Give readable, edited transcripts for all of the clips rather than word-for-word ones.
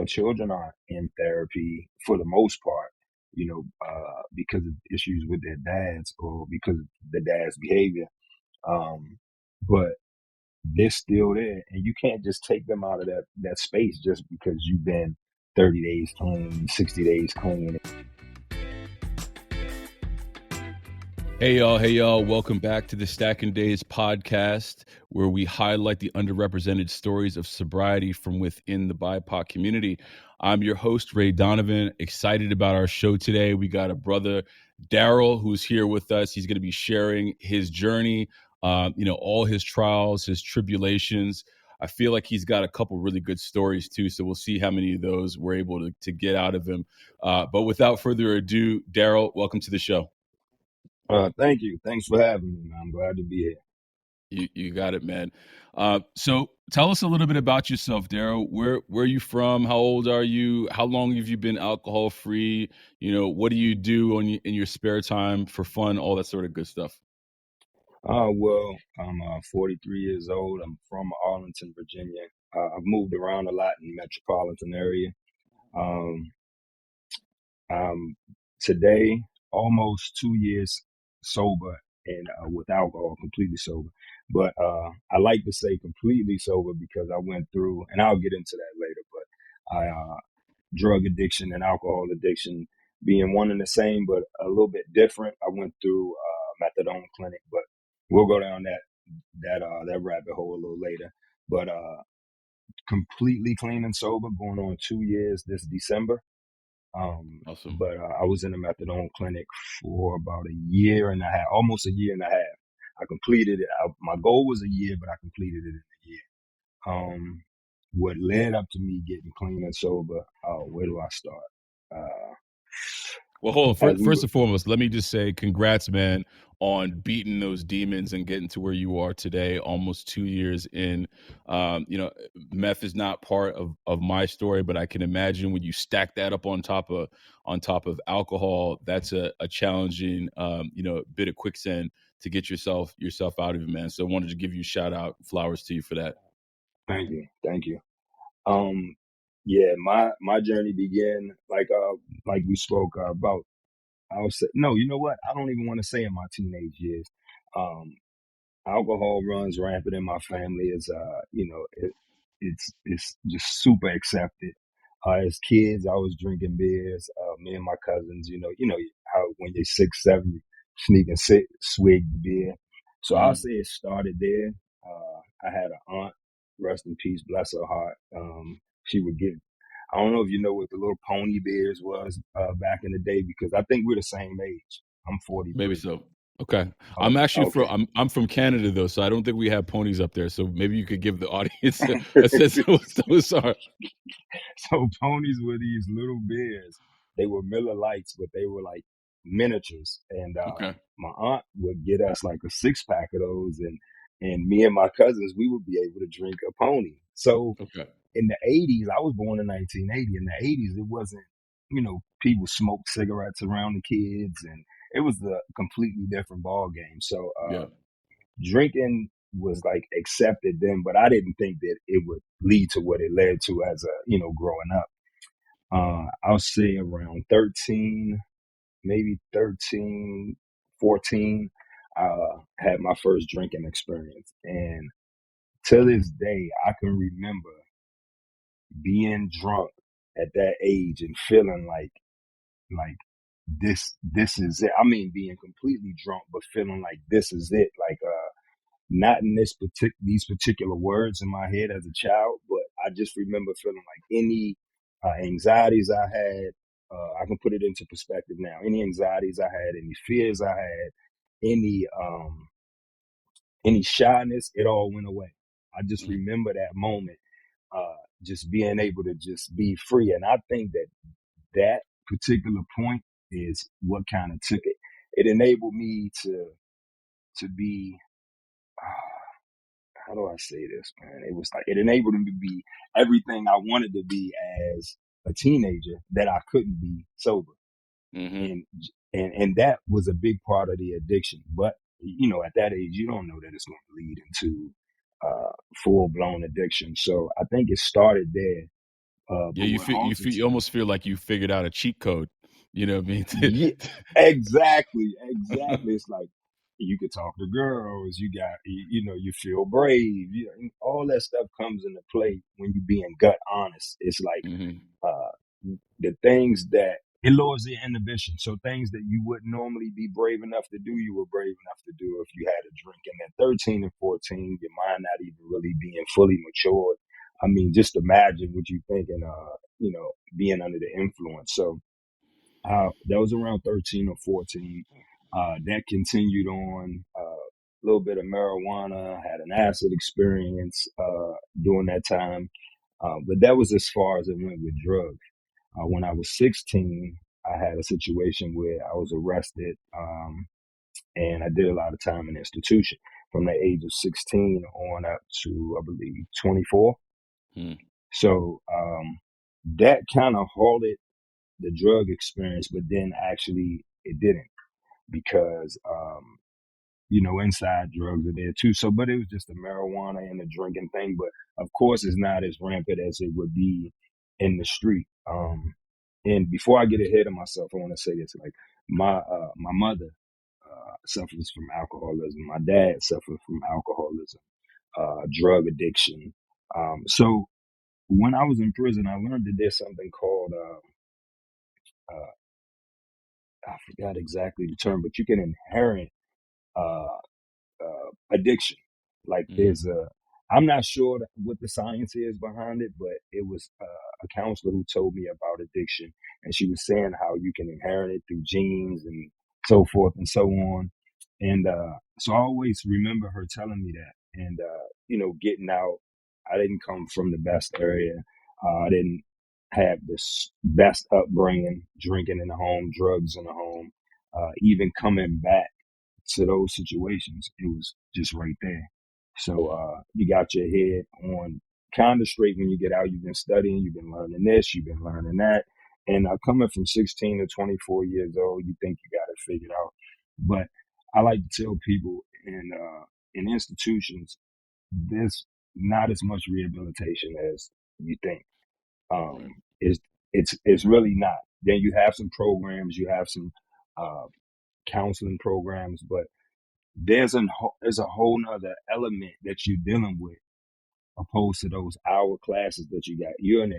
children are in therapy for the most part, because of issues with their dads or because of the dad's behavior. But they're still there, and you can't just take them out of that space just because you've been 30 days clean, 60 days clean. Hey y'all, welcome back to the Stacking Days podcast, where we highlight the underrepresented stories of sobriety from within the BIPOC community. I'm your host, Ray Donovan. Excited about our show today. We got a brother, Daryl, who's here with us. He's going to be sharing his journey, all his trials, his tribulations. I feel like he's got a couple really good stories too, so we'll see how many of those we're able to get out of him. But without further ado, Daryl, welcome to the show. Thank you. Thanks for having me, man. I'm glad to be here. You got it, man. So tell us a little bit about yourself, Daryl. Where are you from? How old are you? How long have you been alcohol free? What do you do in your spare time for fun? All that sort of good stuff. Well, I'm 43 years old. I'm from Arlington, Virginia. I've moved around a lot in the metropolitan area. I'm today almost 2 years sober and with alcohol, completely sober. But I like to say completely sober because I went through, and I'll get into that later, but drug addiction and alcohol addiction being one and the same, but a little bit different. I went through methadone clinic, but we'll go down that rabbit hole a little later. But completely clean and sober, going on 2 years this December. Awesome. But I was in a methadone clinic for about a year and a half, almost a year and a half. I completed it. My goal was a year, but I completed it in a year. What led up to me getting clean and sober? Where do I start? Well, hold on. First and foremost, let me just say congrats, man, on beating those demons and getting to where you are today, almost 2 years in. Meth is not part of my story, but I can imagine when you stack that up on top of alcohol, that's a challenging, bit of quicksand to get yourself out of it, man. So I wanted to give you a shout out, flowers to you for that. Thank you. Yeah, my journey began like we spoke about. I would say no. You know what? I don't even want to say in my teenage years. Alcohol runs rampant in my family. It's just super accepted. As kids, I was drinking beers. Me and my cousins, how when you're 6, 7, you sneak and swig the beer. So I'll say it started there. I had an aunt, rest in peace, bless her heart. She would give. I don't know if you know what the little pony beers was back in the day, because I think we're the same age. I'm 40. Maybe so. Okay. I'm actually I'm from Canada though, so I don't think we have ponies up there. So maybe you could give the audience a sense of what those are. So ponies were these little beers. They were Miller Lights, but they were like miniatures. And my aunt would get us like a 6-pack of those, and me and my cousins, we would be able to drink a pony. So in the 80s, I was born in 1980. In the 80s, it wasn't, people smoked cigarettes around the kids, and it was a completely different ball game. So drinking was like accepted then, but I didn't think that it would lead to what it led to as growing up. I'll say around 13, maybe 13, 14, had my first drinking experience. And to this day, I can remember being drunk at that age and feeling like this is it. I mean, being completely drunk, but feeling like this is it. Like, not in these particular words in my head as a child, but I just remember feeling like any anxieties I had, I can put it into perspective now. Any anxieties I had, any fears I had, any shyness, it all went away. I just remember that moment, just being able to just be free. And I think that particular point is what kind of took it. It enabled me to be, how do I say this, man? It was like, it enabled me to be everything I wanted to be as a teenager that I couldn't be sober. And that was a big part of the addiction. But, at that age, you don't know that it's going to lead into full blown addiction. So I think it started there. Yeah, But what haunts it to you me, almost feel like you figured out a cheat code. You know what I mean? yeah, exactly, exactly. It's like you could talk to girls. You got, you know, you feel brave. All that stuff comes into play when you being gut honest. It's like hmm the things that it lowers the inhibition. So things that you wouldn't normally be brave enough to do, you were brave enough to do if you had a drink. And at 13 and 14, your mind not even really being fully matured. I mean, just imagine what you thinking, you know, being under the influence. So that was around 13 or 14. That continued on a little bit of marijuana, had an acid experience during that time. But that was as far as it went with drugs. When I was 16, I had a situation where I was arrested and I did a lot of time in institution from the age of 16 on up to, I believe, 24. hmm So that kind of halted the drug experience, but then actually it didn't because you know, inside drugs are there too. So, but it was just the marijuana and the drinking thing. But of course, it's not as rampant as it would be in the street. And before I get ahead of myself, I want to say this: like my mother suffers from alcoholism. My dad suffered from alcoholism, drug addiction. So when I was in prison, I learned that there's something called uh, I forgot exactly the term, but you can inherit. Uh, addiction. Like hmm there's I'm not sure what the science is behind it, but it was a counselor who told me about addiction, and she was saying how you can inherit it through genes and so forth and so on. And so I always remember her telling me that. And you know, getting out, I didn't come from the best area. I didn't have this best upbringing, drinking in the home, drugs in the home. Even coming back to those situations, it was just right there. So you got your head on kind of straight when you get out. You've been studying, you've been learning this, you've been learning that. And coming from 16 to 24 years old, you think you got it figured out. But I like to tell people in institutions, there's not as much rehabilitation as you think. Um, Right. it's it's really not. Then you have some programs, you have some uh, counseling programs, but there's a whole nother element that you're dealing with opposed to those hour classes that you got. You're in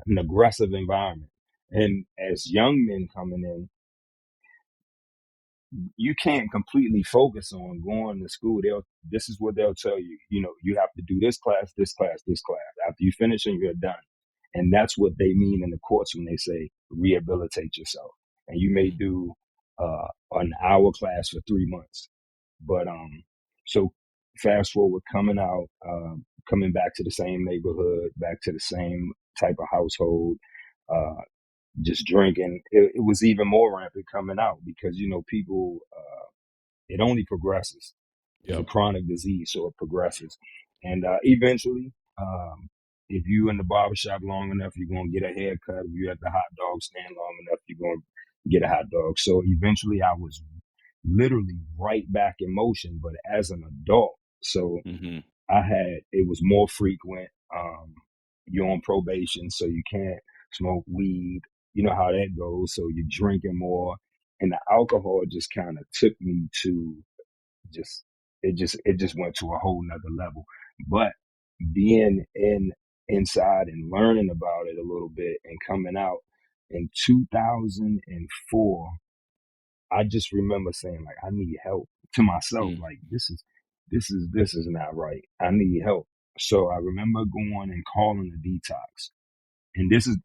an aggressive environment, and as young men coming in, you can't completely focus on going to school. This is what they'll tell you. You know, you have to do this class, this class, this class. After you finish and you're done, and that's what they mean in the courts when they say rehabilitate yourself. And you may hmm do an hour class for 3 months. But so fast forward, coming out, coming back to the same neighborhood, back to the same type of household, uh, just drinking. It was even more rampant coming out because you know people. It only progresses. It's a Yep. chronic disease, so it progresses, and eventually, if you in the barbershop long enough, you're gonna get a haircut. If you at the hot dog stand long enough, you're gonna get a hot dog. So eventually, I was literally right back in motion, but as an adult. So hmm it was more frequent. You're on probation, so you can't smoke weed. You know how that goes. So you're drinking more. And the alcohol just kind of took me to just, it just went to a whole nother level. But being inside and learning about it a little bit and coming out in 2004, I just remember saying like, I need help to myself. mm Like this is not right. I need help. So I remember going and calling the detox. And this is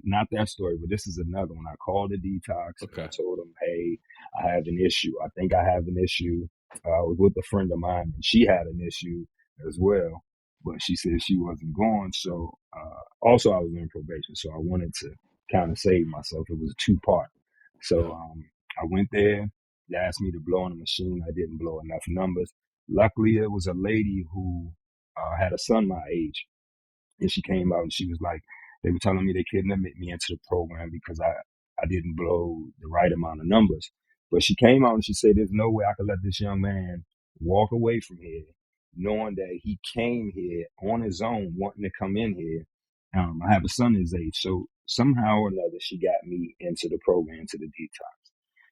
not that story, but this is another one. I called the detox and I Okay. told them, hey, I have an issue. I think I have an issue. I was with a friend of mine and she had an issue as well, but she said she wasn't going. So also I was in probation, so I wanted to kind of save myself. It was a two-part. So Yep. I went there. They asked me to blow on the machine. I didn't blow enough numbers. Luckily, it was a lady who had a son my age, and she came out and she was like, they were telling me they couldn't admit me into the program because I didn't blow the right amount of numbers. But she came out and she said, there's no way I could let this young man walk away from here knowing that he came here on his own, wanting to come in here. I have a son his age, so somehow or another, she got me into the program, to the detox.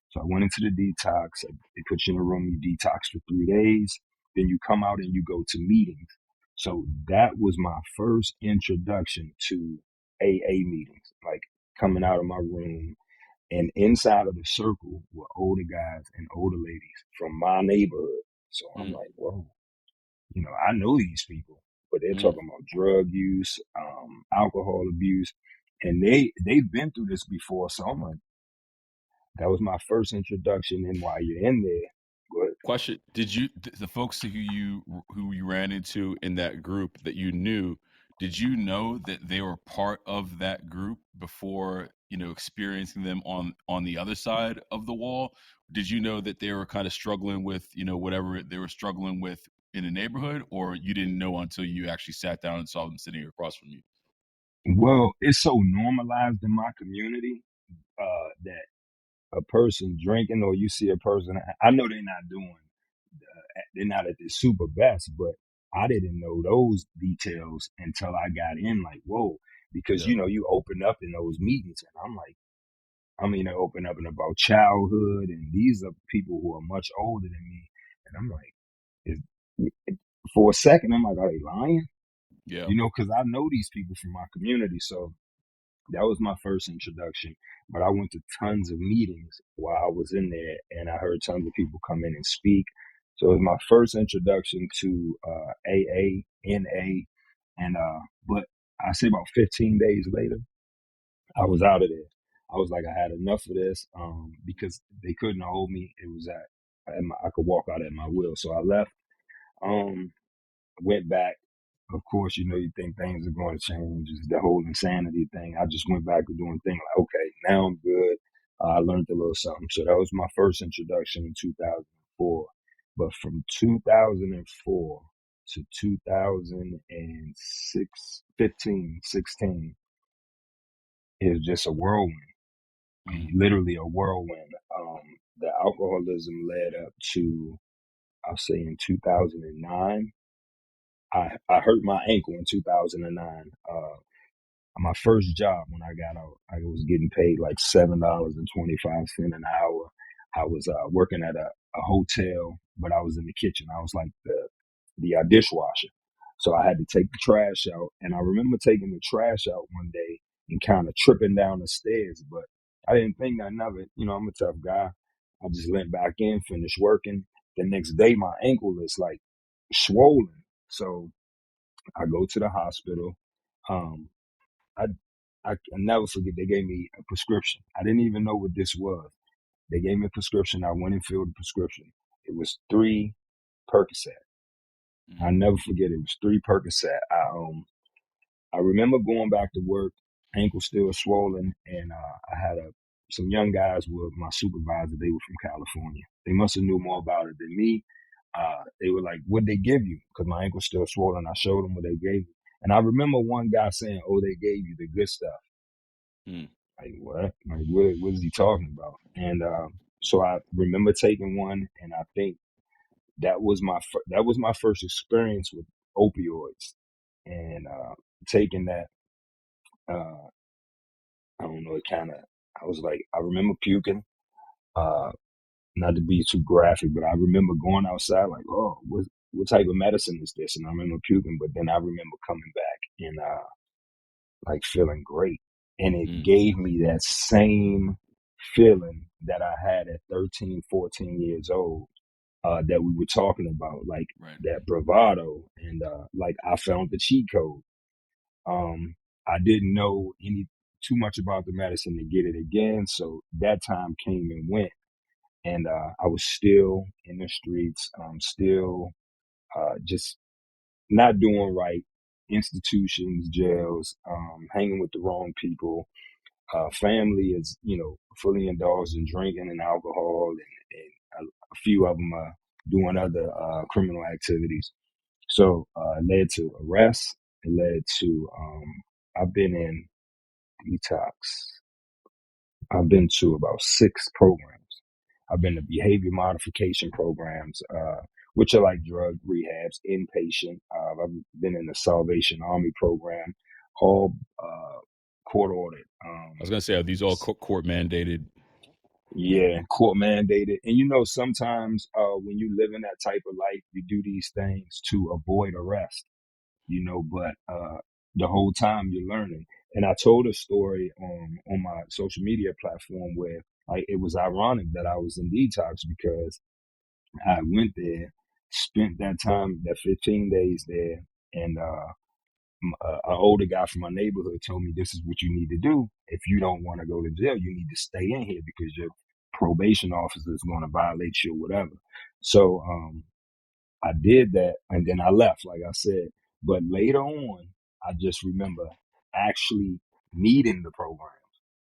So I went into the detox. They put you in a room, you detox for 3 days, then you come out and you go to meetings. So that was my first introduction to AA meetings, like coming out of my room, and inside of the circle were older guys and older ladies from my neighborhood. So I'm like, whoa, I know these people, but they're talking about drug use, alcohol abuse, and they've been through this before. So I'm like, that was my first introduction. And while you're in there, good. Question: did you, the folks who you ran into in that group that you knew, did you know that they were part of that group before experiencing them on the other side of the wall? Did you know that they were kind of struggling with whatever they were struggling with in the neighborhood, or you didn't know until you actually sat down and saw them sitting across from you? Well, it's so normalized in my community that a person drinking, or you see a person, I know they're not at their super best, but I didn't know those details until I got in. Like, whoa, because Yeah. you open up in those meetings, and I'm like, they open up about childhood, and these are people who are much older than me, and I'm like, for a second, I'm like, are they lying? Yeah. Because I know these people from my community, so that was my first introduction. But I went to tons of meetings while I was in there, and I heard tons of people come in and speak. So it was my first introduction to AA, NA, and but I say about 15 days later, I was out of there. I was like, I had enough of this, because they couldn't hold me. It was I could walk out at my will. So I left, went back. Of course, you think things are going to change. It's the whole insanity thing. I just went back to doing things like, okay, now I'm good. I learned a little something. So that was my first introduction in 2004. But from 2004 to 2006, 15, 16 is just a whirlwind. Literally a whirlwind. The alcoholism led up to, I'll say, in 2009. I hurt my ankle in 2009. My first job when I got out, I was getting paid like $7.25 an hour. I was working at a hotel, but I was in the kitchen. I was like the dishwasher. So I had to take the trash out. And I remember taking the trash out one day and kind of tripping down the stairs, but I didn't think nothing of it. I'm a tough guy. I just went back in, finished working. The next day, my ankle is like swollen. So I go to the hospital. Um, I I can never forget. They gave me a prescription. I didn't even know what this was. They gave me a prescription. I went and filled the prescription. It was 3 Percocet. I never forget. It was 3 Percocet. I remember going back to work, ankle still swollen, and I had some young guys with my supervisor. They were from California. They must have knew more about it than me. They were like, "What'd they give you?" Because my ankle's still swollen. I showed them what they gave me, and I remember one guy saying, "Oh, they gave you the good stuff." Like, what? Like, what is he talking about? And so I remember taking one, and I think that was my first experience with opioids, and taking that. Uh, I don't know. It kind of. I was like, I remember puking. Uh, Not to be too graphic, but I remember going outside like, oh, what type of medicine is this? And I remember puking, but then I remember coming back and like feeling great. And it gave me that same feeling that I had at 13, 14 years old, that we were talking about, like that bravado. And like I found the cheat code. I didn't know too much about the medicine to get it again. So that time came and went. And I was still in the streets, still just not doing right. Institutions, jails, hanging with the wrong people. Family is, fully indulged in drinking and alcohol, and a few of them are doing other criminal activities. So it led to arrests. It led to, I've been in detox. I've been to about 6 programs. I've been to behavior modification programs, which are like drug rehabs, inpatient. I've been in the Salvation Army program, all court ordered. I was gonna say, are these all court mandated? Yeah, court mandated. And sometimes when you live in that type of life, you do these things to avoid arrest, but the whole time you're learning. And I told a story on my social media platform where like it was ironic that I was in detox because I went there, spent that time, that 15 days there, and an older guy from my neighborhood told me this is what you need to do. If you don't want to go to jail, you need to stay in here because your probation officer is going to violate you or whatever. So I did that and then I left, like I said. But later on, I just remember actually needing the programs,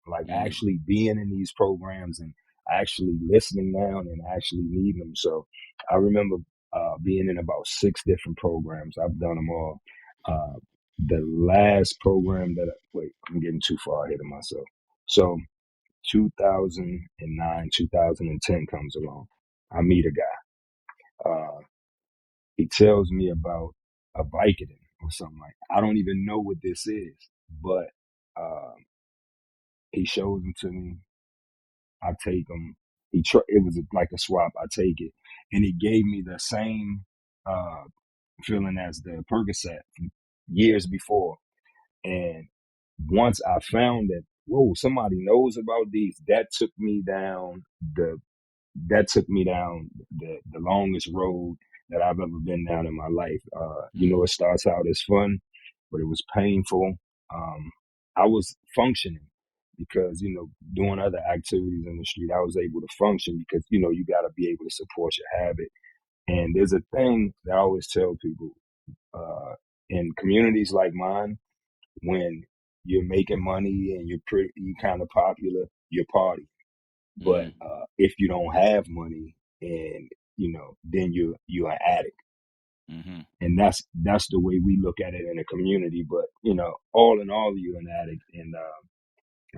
like actually being in these programs and actually listening down and actually needing them. So I remember being in about 6 different programs. I've done them all. The last program wait, I'm getting too far ahead of myself. So 2009, 2010 comes along. I meet a guy. He tells me about a Vicodin or something like that. I don't even know what this is, but he shows them to me. I take them. It was like a swap. I take it, and it gave me the same feeling as the Percocet years before. And once I found that, whoa, somebody knows about these, that took me down the longest road that I've ever been down in my life. It starts out as fun, but it was painful. I was functioning because, doing other activities in the street, I was able to function because, you got to be able to support your habit. And there's a thing that I always tell people in communities like mine, when you're making money and you're kind of popular, you're party. But if you don't have money and then you're an addict. And that's the way we look at it in the community. But all in all, you're an addict, and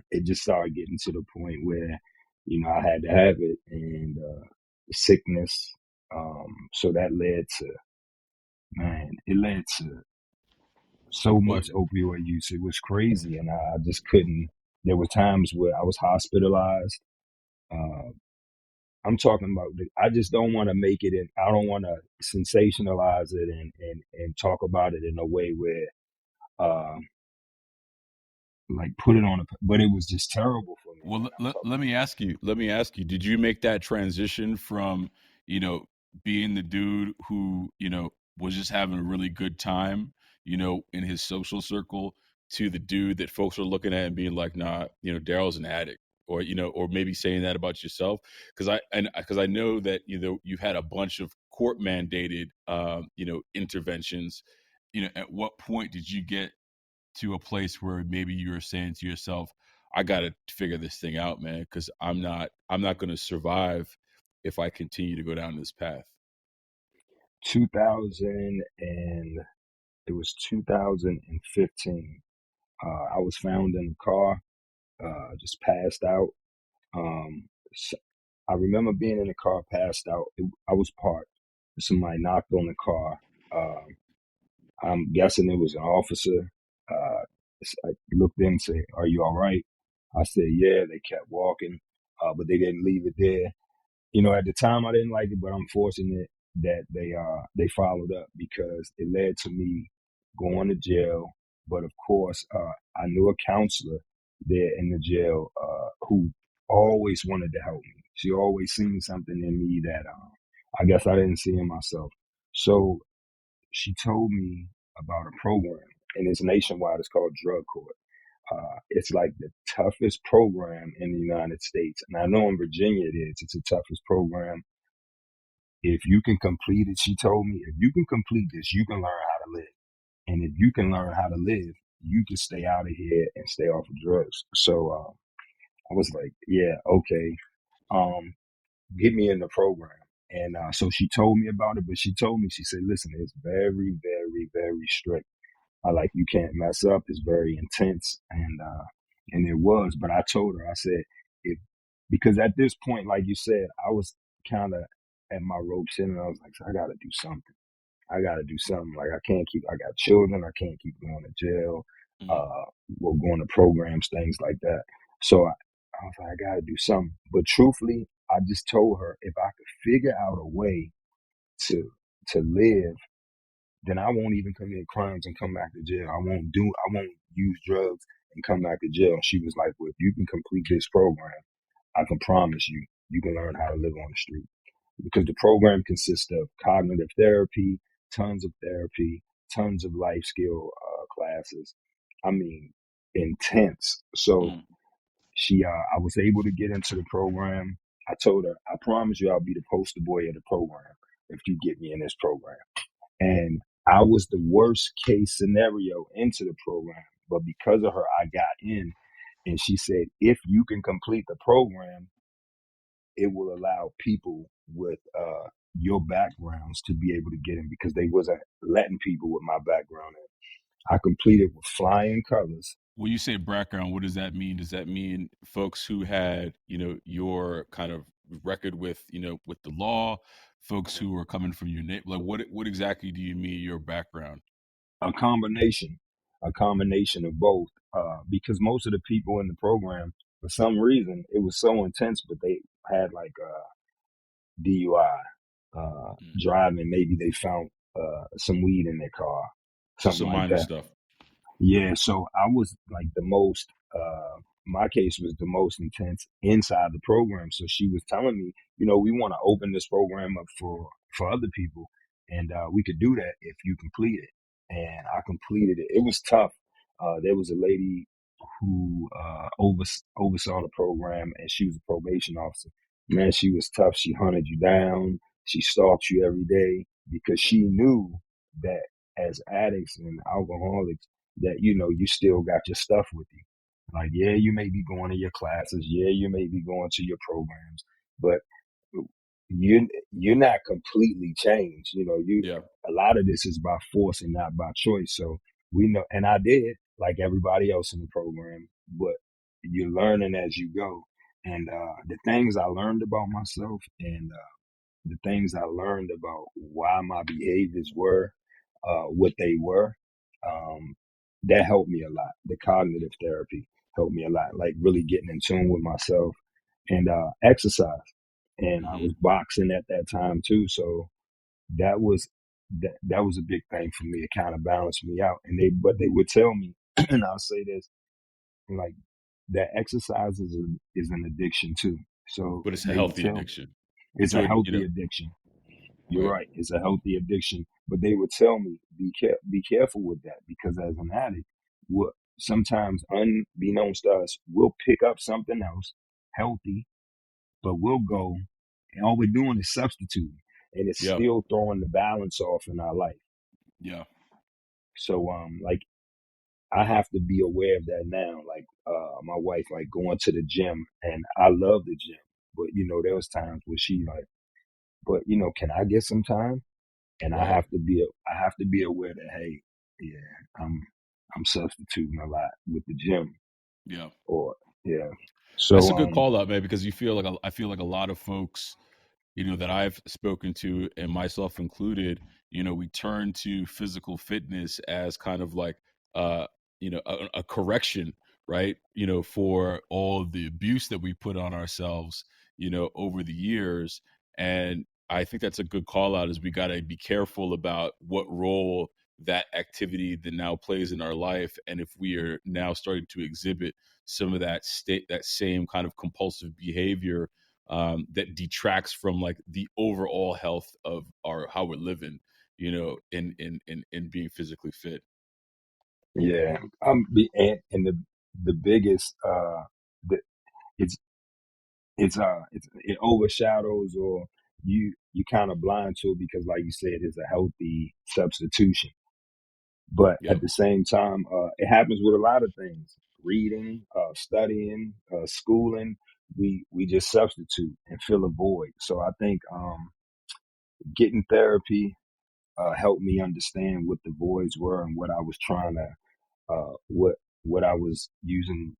it just started getting to the point where I had to have it, and sickness. So that led to so much opioid use. It was crazy, and I just couldn't. There were times where I was hospitalized. I'm talking about. I just don't want to make it, and I don't want to sensationalize it and talk about it in a way where, like, put it on a. But it was just terrible for me. Well, let me ask you. Did you make that transition from being the dude who was just having a really good time in his social circle to the dude that folks are looking at and being like, nah, Daryl's an addict, or or maybe saying that about yourself? Because I know that you've had a bunch of court mandated interventions. At what point did you get to a place where maybe you were saying to yourself, I got to figure this thing out, man, because I'm not going to survive if I continue to go down this path? 2000 and it was 2015. I was found in a car, just passed out. I remember being in the car, passed out. I was parked. Somebody knocked on the car. I'm guessing it was an officer. I looked in and said, "Are you all right?" I said, "Yeah." They kept walking, but they didn't leave it there. At the time I didn't like it, but I'm fortunate that they followed up because it led to me going to jail. But of course, I knew a counselor there in the jail who always wanted to help me. She always seen something in me that I guess I didn't see in myself. So she told me about a program, and it's nationwide. It's called Drug Court. It's like the toughest program in the United States. And I know in Virginia it is. It's the toughest program. If you can complete it, she told me, if you can complete this, you can learn how to live. And if you can learn how to live, you can stay out of here and stay off of drugs. So I was like, yeah, okay. Get me in the program. And so she told me about it, but she said, listen, it's very, very, very strict. Like, you can't mess up. It's very intense. And it was, but I told her, I said, because at this point, like you said, I was kind of at my ropes end, and I was like, I got to do something. I got to do something. Like, I got children. I can't keep going to jail, or going to programs, things like that. So I was like, I got to do something. But truthfully, I just told her if I could figure out a way to live, then I won't even commit crimes and come back to jail. I won't use drugs and come back to jail. And she was like, well, if you can complete this program, I can promise you, you can learn how to live on the street. Because the program consists of cognitive therapy, tons of life skill classes. I mean, intense. So I was able to get into the program. I told her, I promise you, I'll be the poster boy of the program if you get me in this program. And I was the worst case scenario into the program, but because of her, I got in. And she said, if you can complete the program, it will allow people with your backgrounds to be able to get in, because they wasn't letting people with my background in. I completed with flying colors. When you say background, what does that mean? Does that mean folks who had, your kind of record with, with the law, folks who were coming from your name? Like, what exactly do you mean your background? A combination of both. Because most of the people in the program, for some reason, it was so intense, but they had like DUI, driving. Maybe they found some weed in their car, something Some like minor that. stuff. Yeah, so I was like my case was the most intense inside the program. So she was telling me, we want to open this program up for other people, and we could do that if you complete it. And I completed it. It was tough. There was a lady who oversaw the program, and she was a probation officer. Man, she was tough. She hunted you down. She stalked you every day because she knew that as addicts and alcoholics, that you still got your stuff with you. Like, yeah, you may be going to your classes, yeah, you may be going to your programs, but you're not completely changed. A lot of this is by force and not by choice. So we know, and I did, like everybody else in the program, but you're learning as you go. And the things I learned about myself, and the things I learned about why my behaviors were what they were, um, that helped me a lot. The cognitive therapy helped me a lot, like really getting in tune with myself, and exercise. And I was boxing at that time too, so that was that was a big thing for me. It kind of balanced me out. And they would tell me, and I'll say this, like, that exercise is an addiction too. So But it's a they would healthy tell me addiction. it's Do a it, healthy addiction. You're right. right. It's a healthy addiction. But they would tell me, be careful with that, because as an addict, what sometimes unbeknownst to us, we'll pick up something else healthy, but we'll go, and all we're doing is substituting, and it's Yeah. still throwing the balance off in our life. Yeah. So like, I have to be aware of that now. Like, my wife, like, going to the gym, and I love the gym, but there was times where she like, but can I get some time? And Right. I have to be aware that, hey, yeah, I'm substituting a lot with the gym. Yeah. Or yeah. That's So a good call out, man, because I feel like a lot of folks, that I've spoken to, and myself included, we turn to physical fitness as kind of like, a correction, right? For all the abuse that we put on ourselves, over the years. And I think that's a good call out, is we got to be careful about what role that activity that now plays in our life. And if we are now starting to exhibit some of that same kind of compulsive behavior, that detracts from like the overall health of our how we're living, in being physically fit. yeah, and the biggest the, it's it overshadows, or you kind of blind to it, because like you said, it's a healthy substitution. But at Yep. the same time, it happens with a lot of things: reading, studying, schooling. We just substitute and fill a void. So I think getting therapy helped me understand what the voids were, and what I was trying to what I was using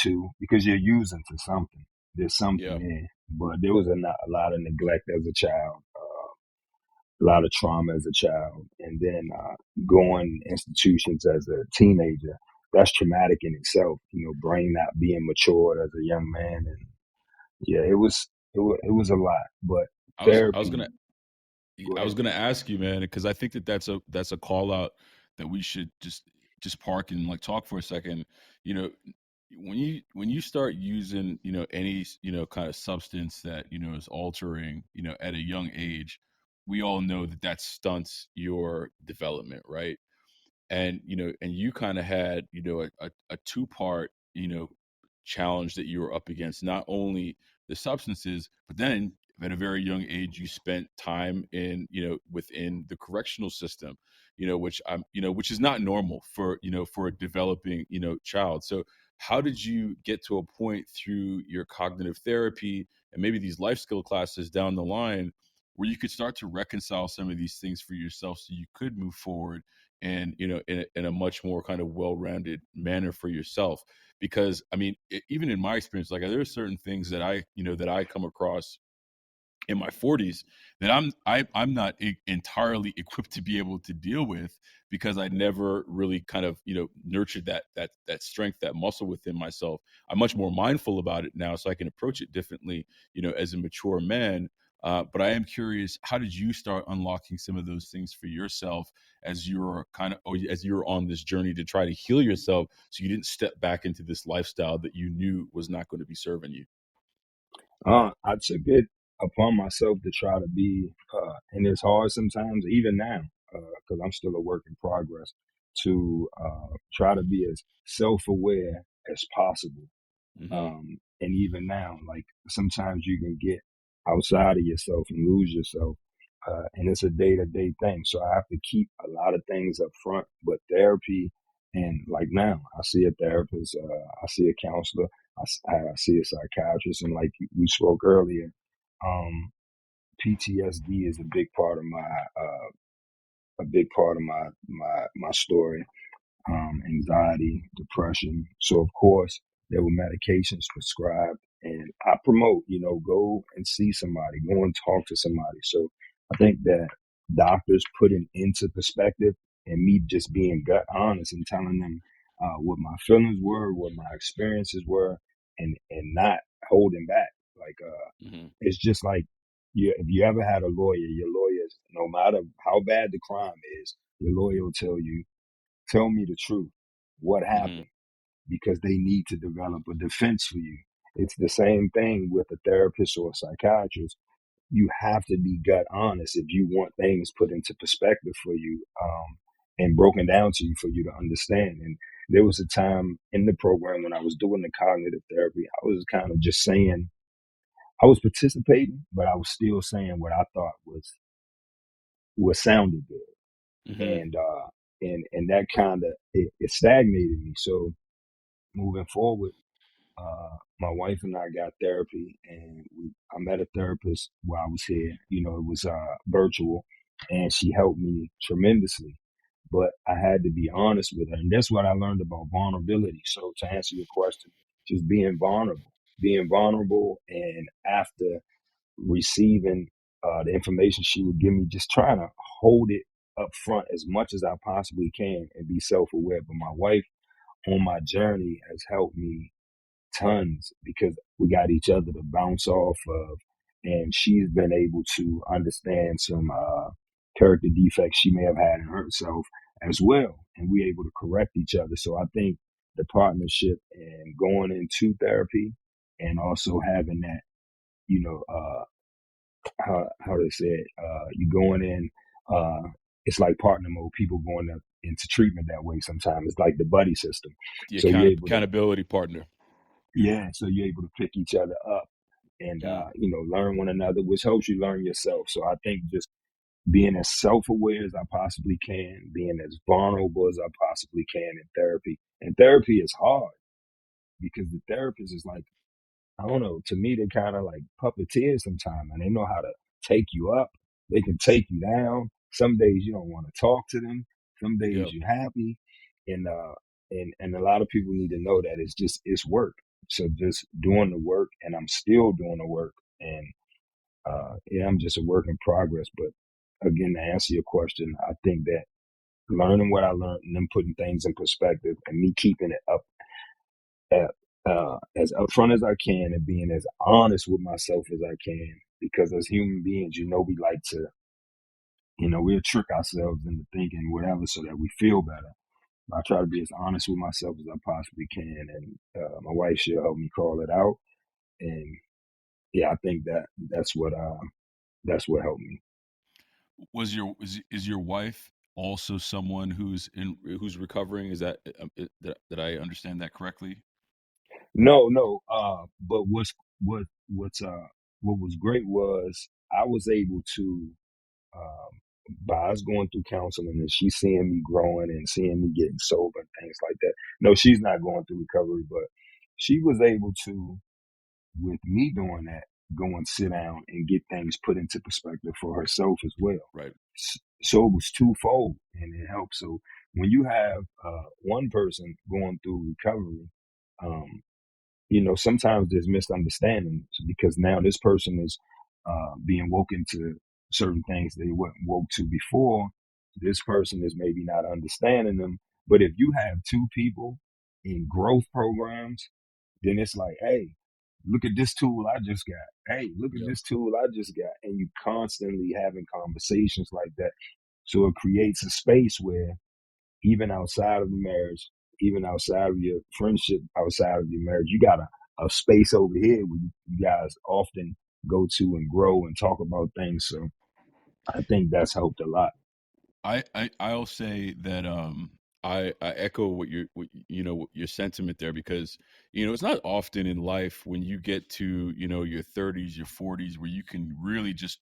to, because you're using to something. There's something Yeah. there, but there was a lot of neglect as a child. lot of trauma as a child, and then going institutions as a teenager. That's traumatic in itself, brain not being matured as a young man, and yeah, it was a lot. But I was therapy, gonna go I was ahead. gonna ask you, man, because I think that that's a call out that we should just park and like talk for a second. You know, when you start using any kind of substance that is altering at a young age, we all know that that stunts your development, right? And and you kind of had a two part challenge that you were up against, not only the substances, but then at a very young age you spent time in within the correctional system, which which is not normal for for a developing child. So how did you get to a point through your cognitive therapy and maybe these life skill classes down the line where you could start to reconcile some of these things for yourself so you could move forward and in a much more kind of well-rounded manner for yourself? Because I mean, even in my experience, like there are certain things that I come across in my 40s that I'm not entirely equipped to be able to deal with, because I never really kind of nurtured that strength, that muscle within myself. I'm much more mindful about it now, so I can approach it differently, as a mature man. But I am curious, how did you start unlocking some of those things for yourself as as you were on this journey to try to heal yourself, so you didn't step back into this lifestyle that you knew was not going to be serving you? I took it upon myself to try to be, and it's hard sometimes, even now, because I'm still a work in progress, to try to be as self-aware as possible. Hmm. And even now, like sometimes you can get outside of yourself and lose yourself. And it's a day to day thing. So I have to keep a lot of things up front, but therapy, and like now I see a therapist, I see a counselor, I see a psychiatrist. And like we spoke earlier, um, PTSD is a big part of my story. Anxiety, depression. So of course there were medications prescribed, and I promote, go and see somebody, go and talk to somebody. So I think that doctors putting into perspective, and me just being gut honest and telling them what my feelings were, what my experiences were, and not holding back. Like Hmm. it's just like, if you ever had a lawyer, your lawyers, no matter how bad the crime is, your lawyer will tell me the truth. What Hmm. happened? Because they need to develop a defense for you. It's the same thing with a therapist or a psychiatrist. You have to be gut honest if you want things put into perspective for you, and broken down to you for you to understand. And there was a time in the program when I was doing the cognitive therapy, I was kind of just saying, I was participating, but I was still saying what I thought was sounded good. Hmm. And that kind of it stagnated me. So moving forward, my wife and I got therapy, and I met a therapist while I was here. It was virtual, and she helped me tremendously. But I had to be honest with her, and that's what I learned about vulnerability. So to answer your question, just being vulnerable, and after receiving the information she would give me, just trying to hold it up front as much as I possibly can and be self aware. But my wife on my journey has helped me tons, because we got each other to bounce off of, and she's been able to understand some character defects she may have had in herself as well, and we're able to correct each other. So I think the partnership and going into therapy, and also having that, you know, how they say it, you going in, it's like partner mode. People going into treatment that way. Sometimes it's like the buddy system. The So you're able to, accountability partner. yeah. So you're able to pick each other up, and Mm. learn one another, which helps you learn yourself. So I think just being as self-aware as I possibly can, being as vulnerable as I possibly can in therapy. And therapy is hard, because the therapist is like, I don't know, to me they're kind of like puppeteers sometimes, and they know how to take you up. They can take you down. Some days you don't want to talk to them. Some days Yep. you're happy, and and a lot of people need to know that it's work. So just doing the work, and I'm still doing the work, and yeah, I'm just a work in progress. But again, to answer your question, I think that learning what I learned and then putting things in perspective and me keeping it up as upfront as I can and being as honest with myself as I can. Because as human beings, we like to, we'll trick ourselves into thinking whatever so that we feel better. I try to be as honest with myself as I possibly can, and my wife, she'll help me call it out. And yeah, I think that's what helped me. Is your wife also someone who's recovering? Is that did I understand that correctly? No. But what what's what was great was I was able to, by us going through counseling and she seeing me growing and seeing me getting sober and things like that. No, she's not going through recovery, but she was able to, with me doing that, go and sit down and get things put into perspective for herself as well. Right. So it was twofold, and it helped. So when you have one person going through recovery, um, sometimes there's misunderstandings because now this person is being woken to certain things they weren't woke to before. This person is maybe not understanding them. But if you have two people in growth programs, then it's like, hey, look at this tool I just got. Hey, look at this tool I just got. And you constantly having conversations like that. So it creates a space where even outside of the marriage, even outside of your friendship, outside of your marriage, you got a space over here where you guys often go to and grow and talk about things. So I think that's helped a lot. I'll say that I echo what your sentiment there, because it's not often in life when you get to your 30s, your 40s, where you can really just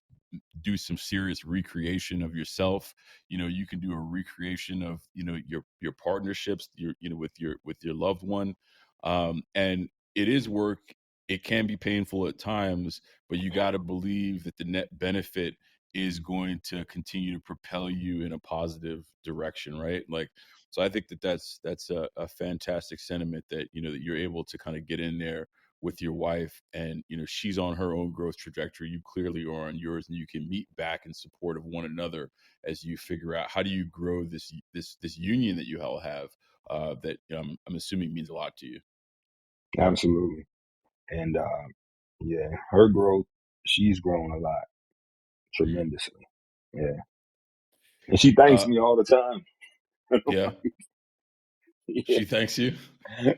do some serious recreation of yourself. You can do a recreation of your partnerships, with your loved one, and it is work. It can be painful at times, but you got to believe that the net benefit is going to continue to propel you in a positive direction, right? Like, so I think that that's a fantastic sentiment, that that you're able to kind of get in there with your wife, and she's on her own growth trajectory, you clearly are on yours, and you can meet back in support of one another as you figure out how do you grow this union that you all have, that I'm assuming means a lot to you. Absolutely. And yeah, her growth, she's grown a lot, Mm. tremendously. Yeah. And she thanks uh me all the time. yeah, Yeah. she thanks you.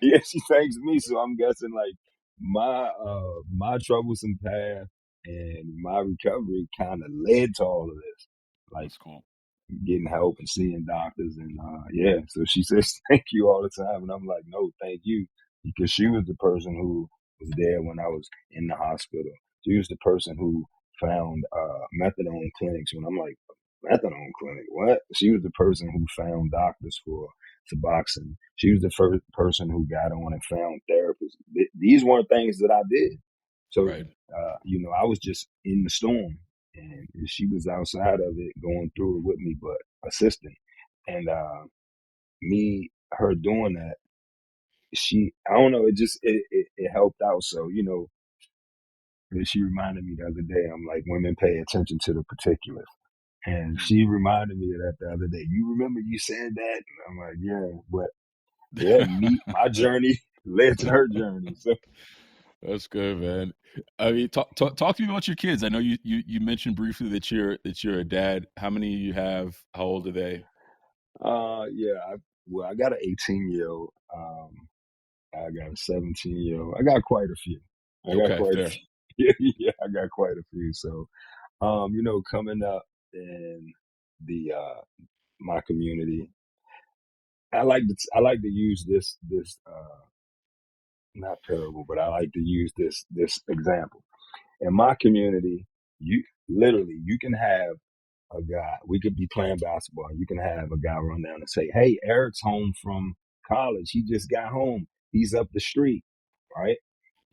Yeah, she thanks me. So I'm guessing like my troublesome path and my recovery kind of led to all of this. Like That's cool. getting help and seeing doctors and yeah. So she says thank you all the time, and I'm like, no, thank you, because she was the person who was there when I was in the hospital. She was the person who found methadone clinics when I'm like, methadone clinic, what? She was the person who found doctors for Suboxone. She was the first person who got on and found therapists. These weren't things that I did. So, Right. I was just in the storm, and she was outside of it, going through it with me, but assisting. And her doing that, I don't know, it helped out. So, she reminded me the other day, I'm like, women pay attention to the particulars. And Mm. she reminded me of that the other day. You remember you said that? And I'm like, yeah, but yeah, my journey led to her journey. So That's good, man. I mean, talk to me about your kids. I know you mentioned briefly that you're a dad. How many you have? How old are they? yeah, I got an 18-year-old. I got a 17-year-old. I got quite a few. I got Okay, quite a fair. few. Yeah, yeah, I got quite a few. So, coming up in the my community, I like to use this not parable, but I like to use this example. In my community, you can have a guy. We could be playing basketball. You can have a guy run down and say, "Hey, Eric's home from college. He just got home. He's up the street, right?"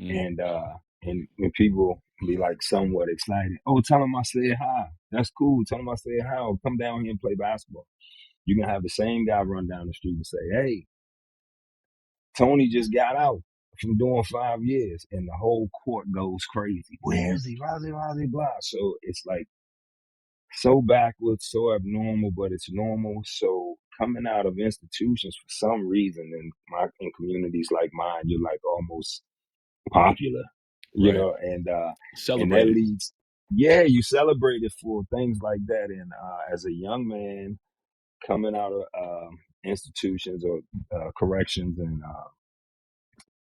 Mm. And when people be like somewhat excited, "Oh, tell him I said hi. That's cool. Tell him I said hi. Or come down here and play basketball." You can have the same guy run down the street and say, "Hey, Tony just got out from doing 5 years," and the whole court goes crazy. Where is he? Blah, blah, blah, blah. So it's like so backwards, so abnormal, but it's normal. So coming out of institutions for some reason in communities like mine, you're like almost popular, Right. and that Celebrated. leads, yeah, you celebrate it for things like that. And as a young man coming out of institutions or corrections, and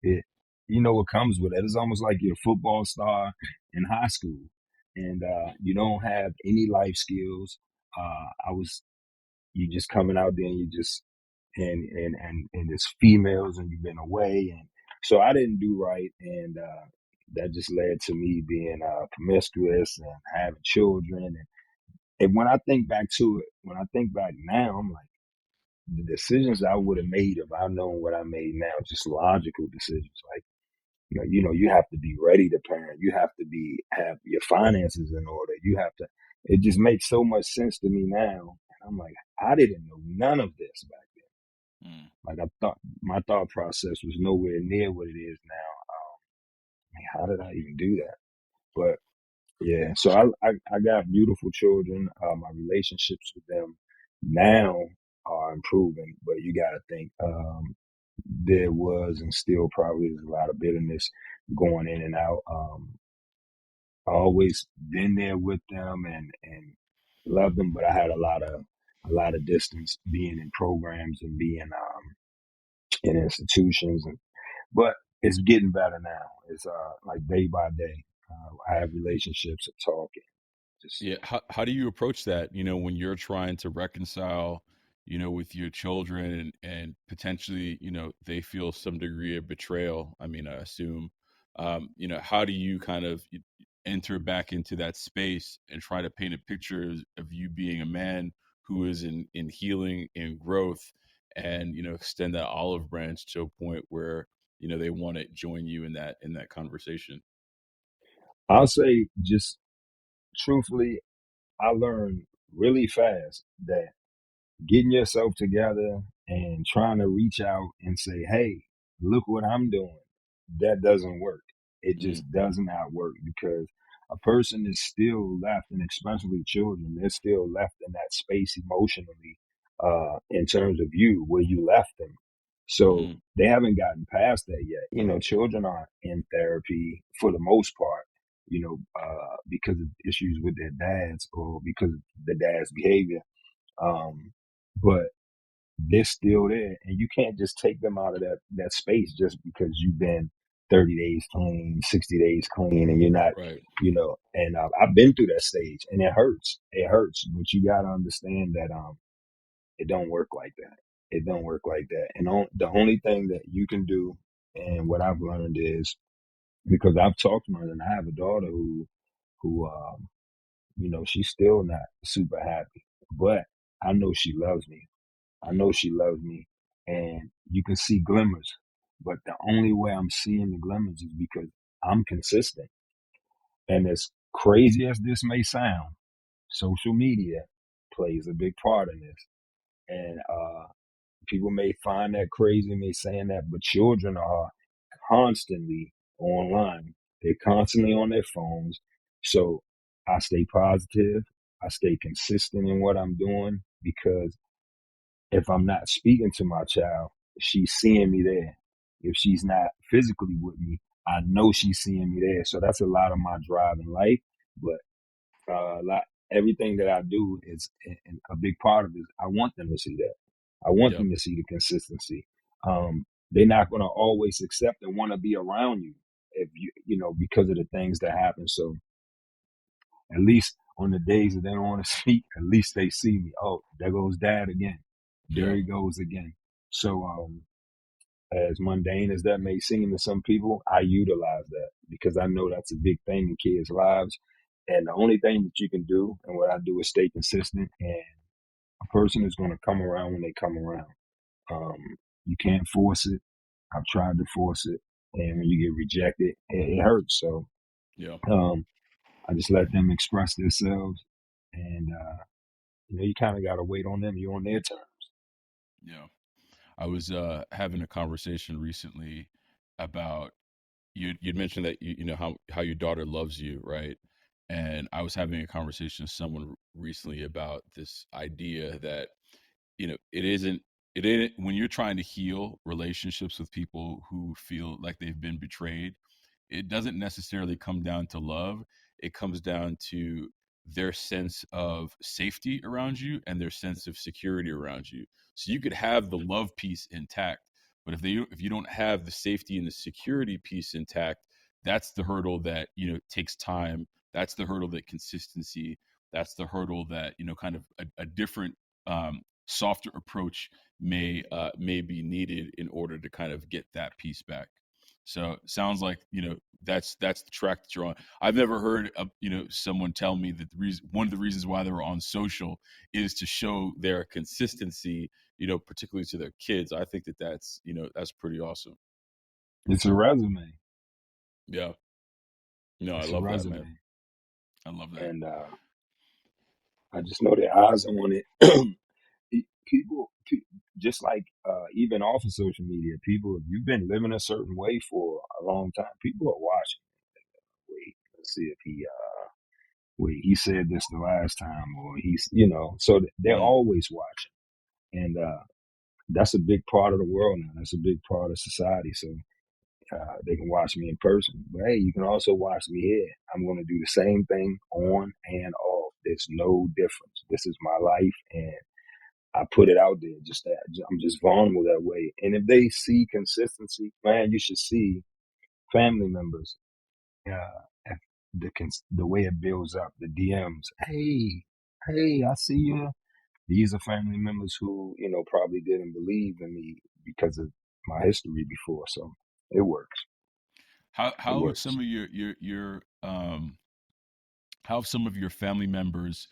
it, what comes with it. It's almost like you're a football star in high school, and you don't have any life skills. You just coming out there, and you just and it's females, and you've been away, and so I didn't do right, and that just led to me being promiscuous and having children, and when I think back to it, when I think back now, I'm like, the decisions I would have made if I known what I made now, just logical decisions. Like, you have to be ready to parent. You have to have your finances in order. You have to. It just makes so much sense to me now. And I'm like, I didn't know none of this back then. Like, I thought my thought process was nowhere near what it is now. How did I even do that? But yeah, so I got beautiful children. My relationships with them now are improving, but you got to think there was and still probably is a lot of bitterness going in and out. I always been there with them and loved them, but I had a lot of distance being in programs and being in institutions, but it's getting better now. It's like day by day. I have relationships and talking. Just Yeah. How do you approach that, when you're trying to reconcile, with your children and potentially, they feel some degree of betrayal? I mean, I assume, how do you kind of enter back into that space and try to paint a picture of you being a man who is in healing and growth, and, extend that olive branch to a point where, they want to join you in that conversation? I'll say, just truthfully, I learned really fast that getting yourself together and trying to reach out and say, hey, look what I'm doing, that doesn't work. It Mm, just does not work, because a person is still left, and especially children, they're still left in that space emotionally, in terms of you, where you left them. So mm, they haven't gotten past that yet. Children are in therapy for the most part, because of issues with their dads or because of the dad's behavior. But they're still there, and you can't just take them out of that space just because you've been 30 days clean, 60 days clean, and you're not, right. and I've been through that stage, and it hurts, but you got to understand that it don't work like that. It don't work like that. And the only thing that you can do, and what I've learned is, because I've talked to her, and I have a daughter who she's still not super happy, but I know she loves me. I Mm, know she loves me, and you can see glimmers. But the only way I'm seeing the glimmers is because I'm consistent. And as crazy as this may sound, social media plays a big part in this. And people may find that crazy, me saying that, but children are constantly online. They're constantly on their phones. So I stay positive. I stay consistent in what I'm doing, because if I'm not speaking to my child, she's seeing me there. If she's not physically with me, I know she's seeing me there. So that's a lot of my drive in life. But everything that I do is, and a big part of it, I want them to see that. I want yep. them to see the consistency. They're not going to always accept and want to be around you, if because of the things that happen. So at least on the days that they don't want to speak, at least they see me. Oh, there goes dad again. There Yeah. he goes again. So, as mundane as that may seem to some people, I utilize that because I know that's a big thing in kids' lives. And the only thing that you can do, and what I do, is stay consistent. And a person is going to come around when they come around. You can't force it. I've tried to force it, and when you get rejected, it hurts. So, Yeah. um, I just let them express themselves, and you kind of got to wait on them. You're on their terms. Yeah. I was having a conversation recently about you'd mentioned that you know how your daughter loves you, right? And I was having a conversation with someone recently about this idea that, it isn't when you're trying to heal relationships with people who feel like they've been betrayed, it doesn't necessarily come down to love. It comes down to their sense of safety around you and their sense of security around you. So you could have the love piece intact, but if you don't have the safety and the security piece intact, that's the hurdle that, takes time. That's the hurdle that consistency. That's the hurdle that, kind of a different, softer approach may be needed in order to kind of get that piece back. So sounds like, that's the track that you're on. I've never heard of, someone tell me that one of the reasons why they were on social is to show their consistency, particularly to their kids. I think that's pretty awesome. It's a resume. Yeah. No, I It's a love that, resume. man. I love that. And I just know their eyes are on it. People, just like even off of social media, people, if you've been living a certain way for a long time, people are watching. Wait, let's see if he said this the last time, or so they're always watching. And that's a big part of the world now. That's a big part of society. So they can watch me in person, but hey, you can also watch me here. I'm going to do the same thing on and off. There's no difference. This is my life, and I put it out there. Just that I'm just vulnerable that way. And if they see consistency, man, you should see family members. Uh, the way it builds up, the DMs. Hey, I see you. These are family members who probably didn't believe in me because of my history before. So it works. How It how have works. some of your how have some of your family members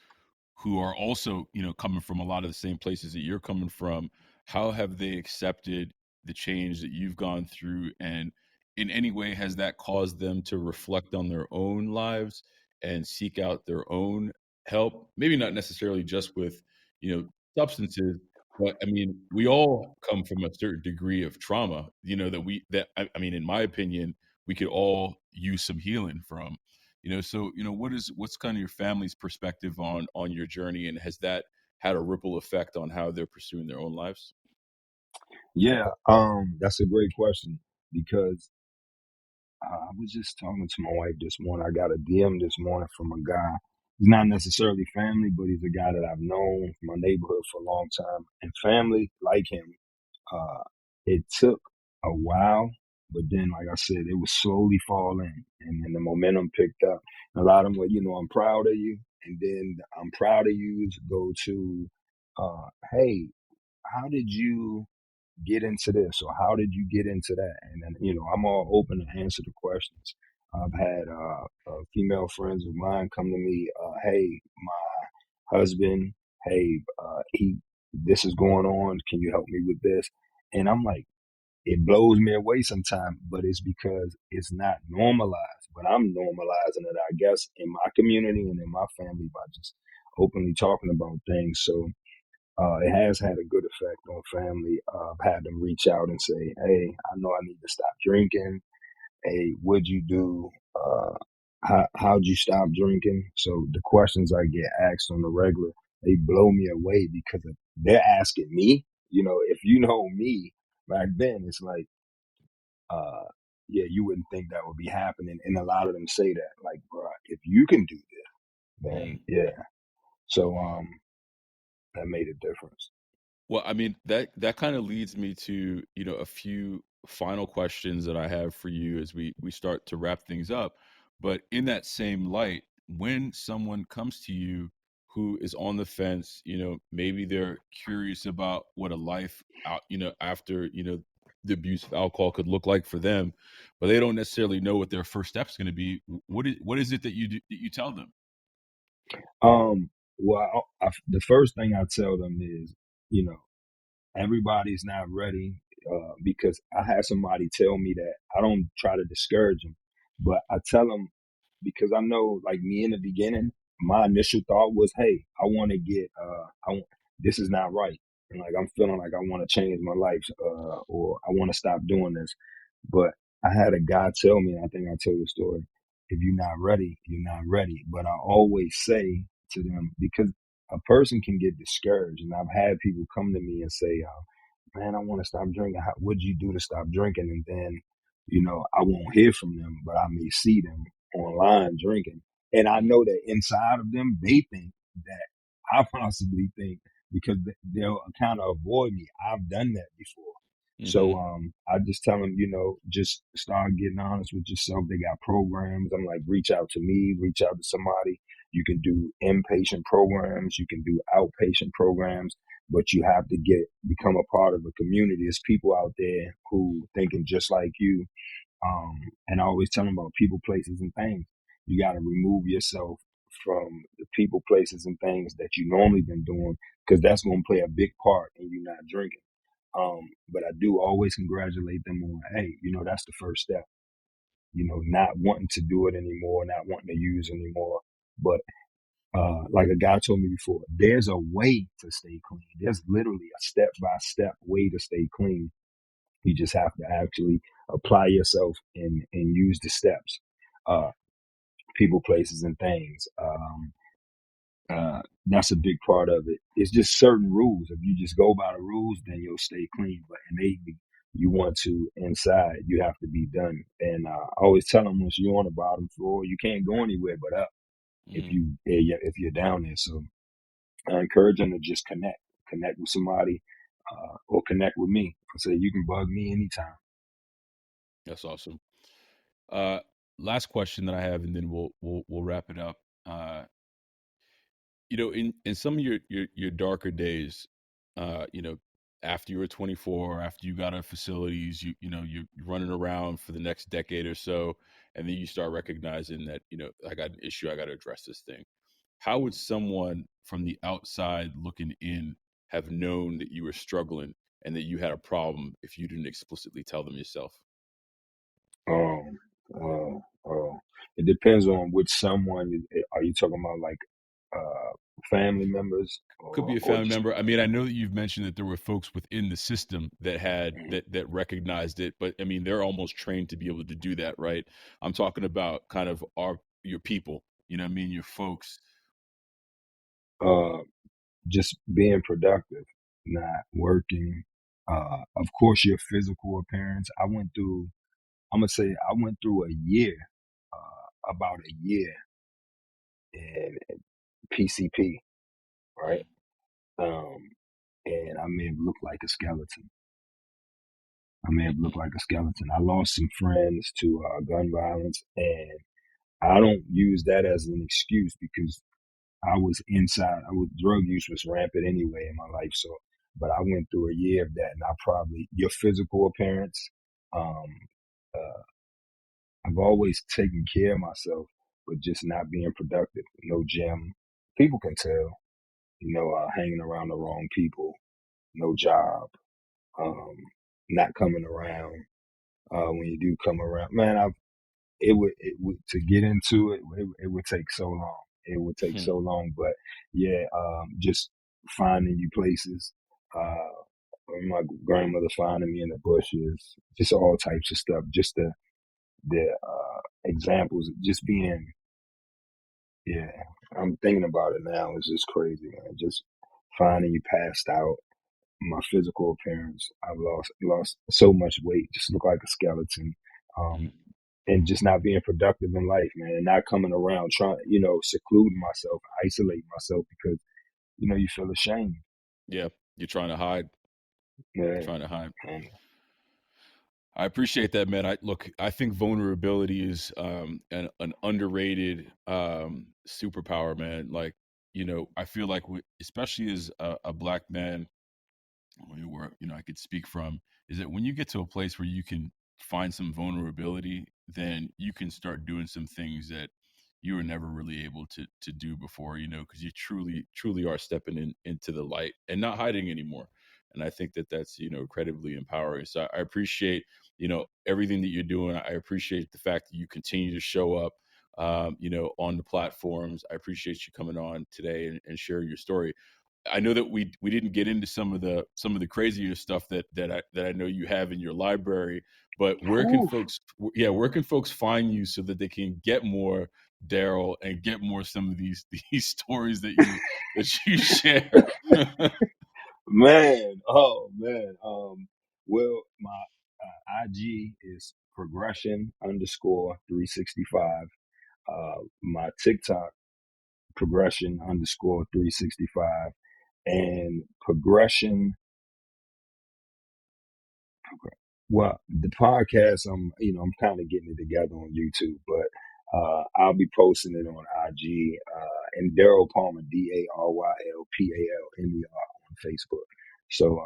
who are also, coming from a lot of the same places that you're coming from, how have they accepted the change that you've gone through? And in any way, has that caused them to reflect on their own lives and seek out their own help? Maybe not necessarily just with, substances, but I mean, we all come from a certain degree of trauma, that in my opinion, we could all use some healing from. So what's kind of your family's perspective on your journey, and has that had a ripple effect on how they're pursuing their own lives? Yeah, that's a great question because I was just talking to my wife this morning. I got a DM this morning from a guy. He's not necessarily family, but he's a guy that I've known from my neighborhood for a long time. And family like him, uh, it took a while, but then, like I said, it was slowly falling, and then the momentum picked up. And a lot of them were, I'm proud of you, and then I'm proud of you to go to, hey, how did you get into this, or how did you get into that? And then I'm all open to answer the questions. I've had female friends of mine come to me, hey, my husband, hey, he this is going on, can you help me with this? And I'm like, it blows me away sometimes, but it's because it's not normalized. But I'm normalizing it, I guess, in my community and in my family by just openly talking about things. So it has had a good effect on family. I've had them reach out and say, "Hey, I know I need to stop drinking. Hey, what'd you do? How'd you stop drinking?" So the questions I get asked on the regular, they blow me away because they're asking me. If you know me back then, it's like, uh, yeah, you wouldn't think that would be happening. And a lot of them say that, like, bro, if you can do this, then Mm. yeah. So that made a difference. Well, that kind of leads me to, a few final questions that I have for you as we start to wrap things up. But in that same light, when someone comes to you who is on the fence, maybe they're curious about what a life out, after, the abuse of alcohol could look like for them, but they don't necessarily know what their first step is going to be. What is it that you tell them? Well, the first thing I tell them is, you know, everybody's not ready because I had somebody tell me that. I don't try to discourage them, but I tell them because I know, like me in the beginning, my initial thought was, hey, I want to get, this is not right. And like, I'm feeling like I want to change my life or I want to stop doing this. But I had a guy tell me, and I think I told the story. if you're not ready, you're not ready. But I always say to them, because a person can get discouraged, and I've had people come to me and say, man, I want to stop drinking. What'd you do to stop drinking? And then, I won't hear from them, but I may see them online drinking. And I know that inside of them, they think that I possibly think, because they'll kind of avoid me. I've done that before. So I just tell them, just start getting honest with yourself. They got programs. I'm like, reach out to me, reach out to somebody. You can do inpatient programs, you can do outpatient programs, but you have to become a part of a community. There's people out there who thinking just like you. And I always tell them about people, places, and things. You got to remove yourself from the people, places, and things that you normally been doing, because that's going to play a big part in you not drinking. But I do always congratulate them on, hey, that's the first step. Not wanting to do it anymore, not wanting to use anymore. But like a guy told me before, there's a way to stay clean. There's literally a step-by-step way to stay clean. You just have to actually apply yourself and use the steps. People, places, and things. That's a big part of it. It's just certain rules. If you just go by the rules, then you'll stay clean. But innately, you want to inside, you have to be done. And I always tell them, once you're on the bottom floor, you can't go anywhere but up. If you're down there. So I encourage them to just connect with somebody, or connect with me. I say you can bug me anytime. That's awesome. Last question that I have, and then we'll wrap it up. In some of your darker days, after you were 24, after you got out of facilities, you're running around for the next decade or so, and then you start recognizing that, I got an issue, I got to address this thing. How would someone from the outside looking in have known that you were struggling and that you had a problem if you didn't explicitly tell them yourself? It depends on which someone. Are you talking about, like family members, Could be a or family just? member. I mean, I know that you've mentioned that there were folks within the system that had that recognized it, but I mean, they're almost trained to be able to do that, right? I'm talking about kind of your people, what I mean, your folks. Just being productive, not working. Of course, your physical appearance. I'm gonna say I went through about a year in PCP, right? And I may have looked like a skeleton. I lost some friends to gun violence, and I don't use that as an excuse, because I was inside. Drug use was rampant anyway in my life. So, but I went through a year of that, and your physical appearance. Um, uh, I've always taken care of myself, but just not being productive. No gym. People can tell, hanging around the wrong people, no job, um, not coming around. When you do come around, man, it would to get into it would take so long. It would take so long, but yeah, just finding you places. My grandmother finding me in the bushes, just all types of stuff. Just the examples, just being, yeah. I'm thinking about it now. It's just crazy, man. Just finding you passed out. My physical appearance, I've lost so much weight, just look like a skeleton. And just not being productive in life, man, and not coming around, trying, secluding myself, isolating myself, because, you feel ashamed. Yeah, you're trying to hide. Yeah. You're trying to hide. I appreciate that, man. I think vulnerability is an underrated superpower, man. Like, I feel like especially as a Black man, where I could speak from, is that when you get to a place where you can find some vulnerability, then you can start doing some things that you were never really able to do before, because you truly are stepping into the light and not hiding anymore. And I think that that's incredibly empowering. So I appreciate everything that you're doing. I appreciate the fact that you continue to show up on the platforms. I appreciate you coming on today and sharing your story. I know that we didn't get into some of the crazier stuff that I know you have in your library, But where can folks find you so that they can get more Daryl and get more some of these stories that you share? Man, oh man. Well, my IG is progression_365. My TikTok progression_365, and well, the podcast, I'm kind of getting it together on YouTube, but I'll be posting it on IG, and Daryl Palmer, DARYLPALMER on Facebook. So,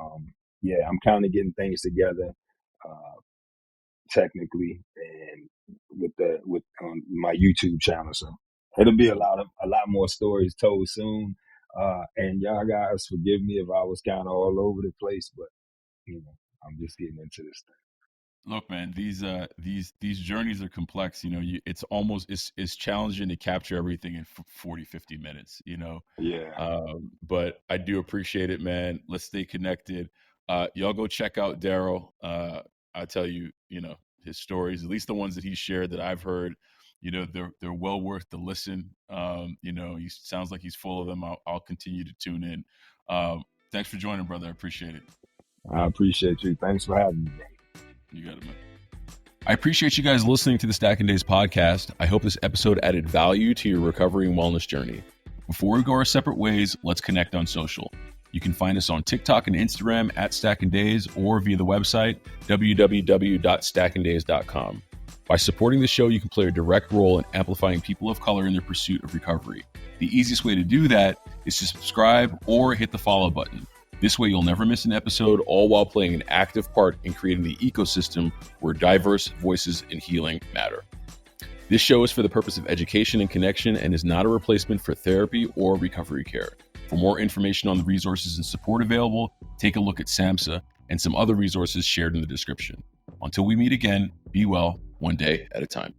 yeah, I'm kind of getting things together, technically, and with my YouTube channel. So it'll be a lot more stories told soon. And y'all guys forgive me if I was kind of all over the place, but I'm just getting into this thing. Look, man, these journeys are complex. It's challenging to capture everything in 40, 50 minutes, Yeah. But I do appreciate it, man. Let's stay connected. Y'all go check out Daryl. I tell you, his stories, at least the ones that he shared that I've heard, they're well worth the listen. He sounds like he's full of them. I'll continue to tune in. Thanks for joining, brother. I appreciate it. I appreciate you. Thanks for having me. You got it, man. I appreciate you guys listening to the Stacking Days podcast. I hope this episode added value to your recovery and wellness journey. Before we go our separate ways, let's connect on social. You can find us on TikTok and Instagram at Stacking Days, or via the website www.stackingdays.com. By supporting the show, you can play a direct role in amplifying people of color in their pursuit of recovery. The easiest way to do that is to subscribe or hit the follow button. This way, you'll never miss an episode, all while playing an active part in creating the ecosystem where diverse voices in healing matter. This show is for the purpose of education and connection and is not a replacement for therapy or recovery care. For more information on the resources and support available, take a look at SAMHSA and some other resources shared in the description. Until we meet again, be well, one day at a time.